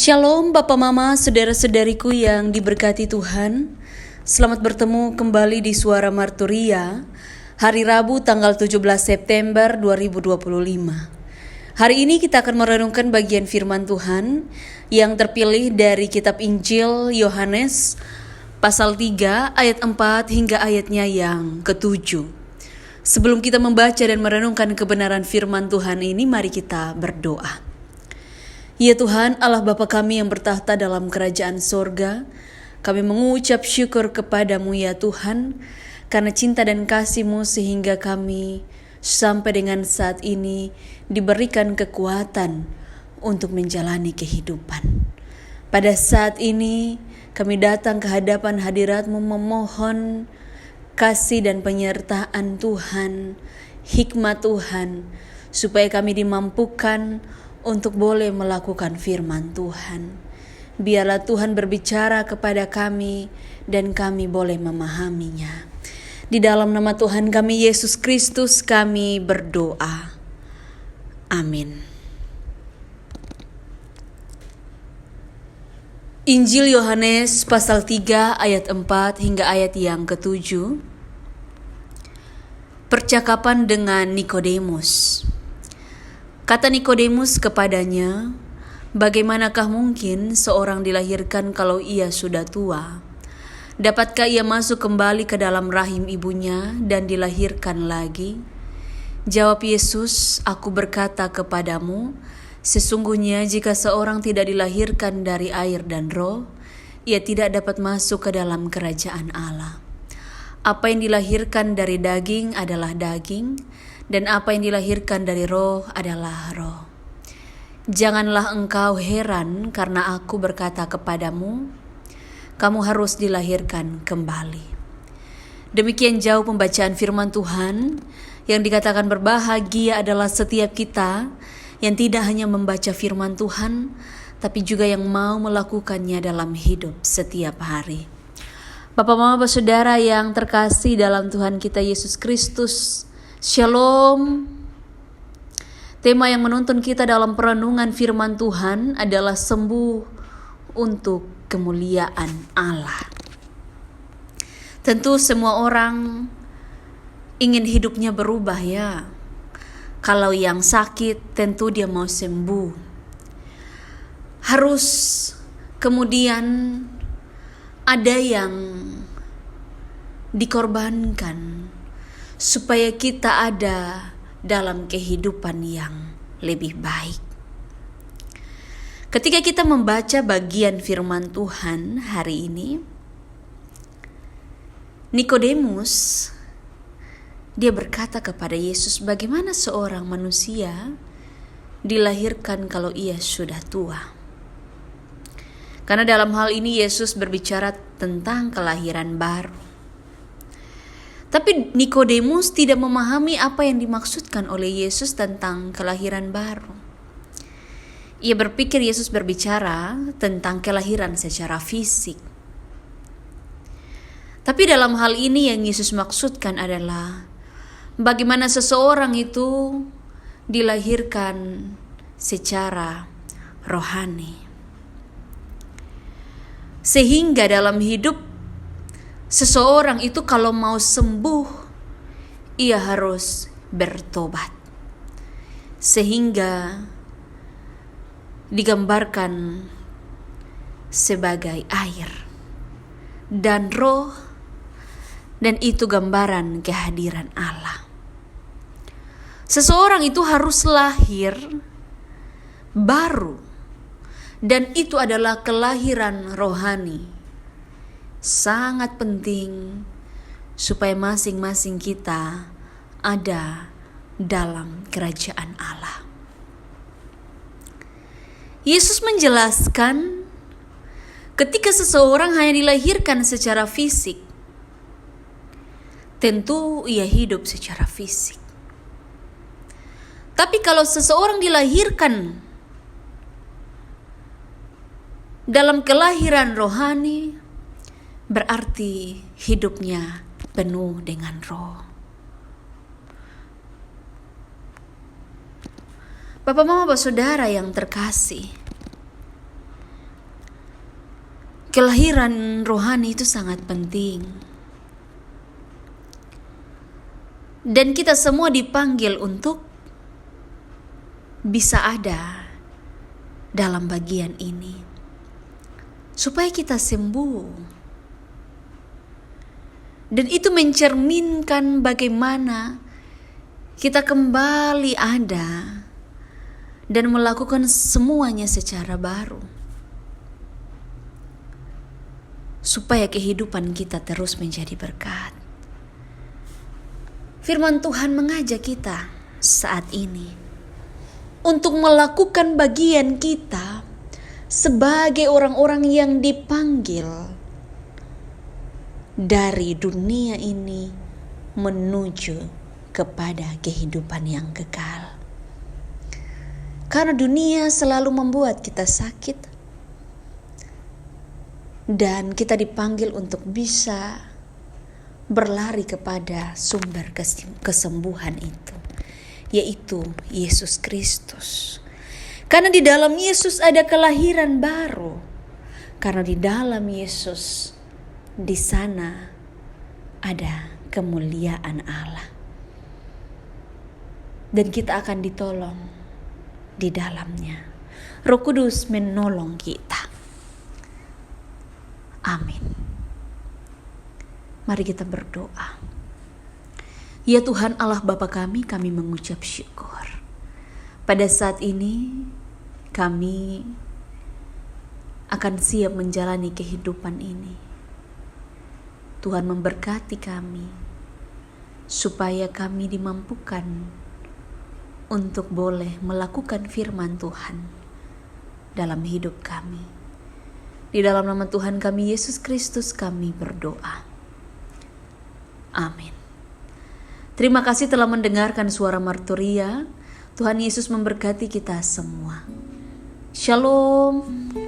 Shalom Bapak Mama, saudara-saudariku yang diberkati Tuhan. Selamat bertemu kembali di Suara Marturia, hari Rabu tanggal 17 September 2025. Hari ini kita akan merenungkan bagian firman Tuhan yang terpilih dari kitab Injil Yohanes pasal 3 ayat 4 hingga ayatnya yang ke-7. Sebelum kita membaca dan merenungkan kebenaran firman Tuhan ini, mari kita berdoa. Ya Tuhan, Allah Bapa kami yang bertahta dalam kerajaan sorga, kami mengucap syukur kepadamu ya Tuhan, karena cinta dan kasih-Mu sehingga kami sampai dengan saat ini diberikan kekuatan untuk menjalani kehidupan. Pada saat ini kami datang ke hadapan hadirat-Mu memohon kasih dan penyertaan Tuhan, hikmat Tuhan, supaya kami dimampukan untuk boleh melakukan firman Tuhan. Biarlah Tuhan berbicara kepada kami dan kami boleh memahaminya. Di dalam nama Tuhan kami Yesus Kristus kami berdoa. Amin. Injil Yohanes pasal 3 ayat 4 hingga ayat yang ke-7. Percakapan dengan Nikodemus. Kata Nikodemus kepadanya, "Bagaimanakah mungkin seorang dilahirkan kalau ia sudah tua? Dapatkah ia masuk kembali ke dalam rahim ibunya dan dilahirkan lagi?" Jawab Yesus, "Aku berkata kepadamu, sesungguhnya jika seorang tidak dilahirkan dari air dan roh, ia tidak dapat masuk ke dalam kerajaan Allah. Apa yang dilahirkan dari daging adalah daging, dan apa yang dilahirkan dari roh adalah roh. Janganlah engkau heran karena aku berkata kepadamu, kamu harus dilahirkan kembali." Demikian jauh pembacaan firman Tuhan. Yang dikatakan berbahagia adalah setiap kita yang tidak hanya membaca firman Tuhan, tapi juga yang mau melakukannya dalam hidup setiap hari. Bapak, Mama, Saudara yang terkasih dalam Tuhan kita Yesus Kristus, Shalom. Tema yang menuntun kita dalam perenungan firman Tuhan adalah sembuh untuk kemuliaan Allah. Tentu semua orang ingin hidupnya berubah ya. Kalau yang sakit tentu dia mau sembuh. Harus kemudian ada yang dikorbankan supaya kita ada dalam kehidupan yang lebih baik. Ketika kita membaca bagian firman Tuhan hari ini, Nikodemus dia berkata kepada Yesus, bagaimana seorang manusia dilahirkan kalau ia sudah tua? Karena dalam hal ini Yesus berbicara tentang kelahiran baru. Tapi Nikodemus tidak memahami apa yang dimaksudkan oleh Yesus tentang kelahiran baru. Ia berpikir Yesus berbicara tentang kelahiran secara fisik. Tapi dalam hal ini yang Yesus maksudkan adalah bagaimana seseorang itu dilahirkan secara rohani. Sehingga dalam hidup seseorang itu kalau mau sembuh, ia harus bertobat. Sehingga digambarkan sebagai air dan roh, dan itu gambaran kehadiran Allah. Seseorang itu harus lahir baru, dan itu adalah kelahiran rohani. Sangat penting supaya masing-masing kita ada dalam kerajaan Allah. Yesus menjelaskan ketika seseorang hanya dilahirkan secara fisik, tentu ia hidup secara fisik. Tapi kalau seseorang dilahirkan dalam kelahiran rohani, berarti hidupnya penuh dengan roh. Bapak, Mama, Saudara yang terkasih, Kelahiran rohani itu sangat penting. Dan kita semua dipanggil untuk bisa ada dalam bagian ini. Supaya kita sembuh. Dan itu mencerminkan bagaimana kita kembali ada dan melakukan semuanya secara baru. Supaya kehidupan kita terus menjadi berkat. Firman Tuhan mengajak kita saat ini untuk melakukan bagian kita sebagai orang-orang yang dipanggil dari dunia ini menuju kepada kehidupan yang kekal. Karena dunia selalu membuat kita sakit, dan kita dipanggil untuk bisa berlari kepada sumber kesembuhan itu, yaitu Yesus Kristus. Karena di dalam Yesus ada kelahiran baru. Karena di dalam Yesus, di sana ada kemuliaan Allah. Dan kita akan ditolong di dalamnya. Roh Kudus menolong kita. Amin. Mari kita berdoa. Ya Tuhan Allah Bapa kami mengucap syukur. Pada saat ini kami akan siap menjalani kehidupan ini. Tuhan memberkati kami supaya kami dimampukan untuk boleh melakukan firman Tuhan dalam hidup kami. Di dalam nama Tuhan kami Yesus Kristus kami berdoa. Amin. Terima kasih telah mendengarkan suara Marturia. Tuhan Yesus memberkati kita semua. Shalom.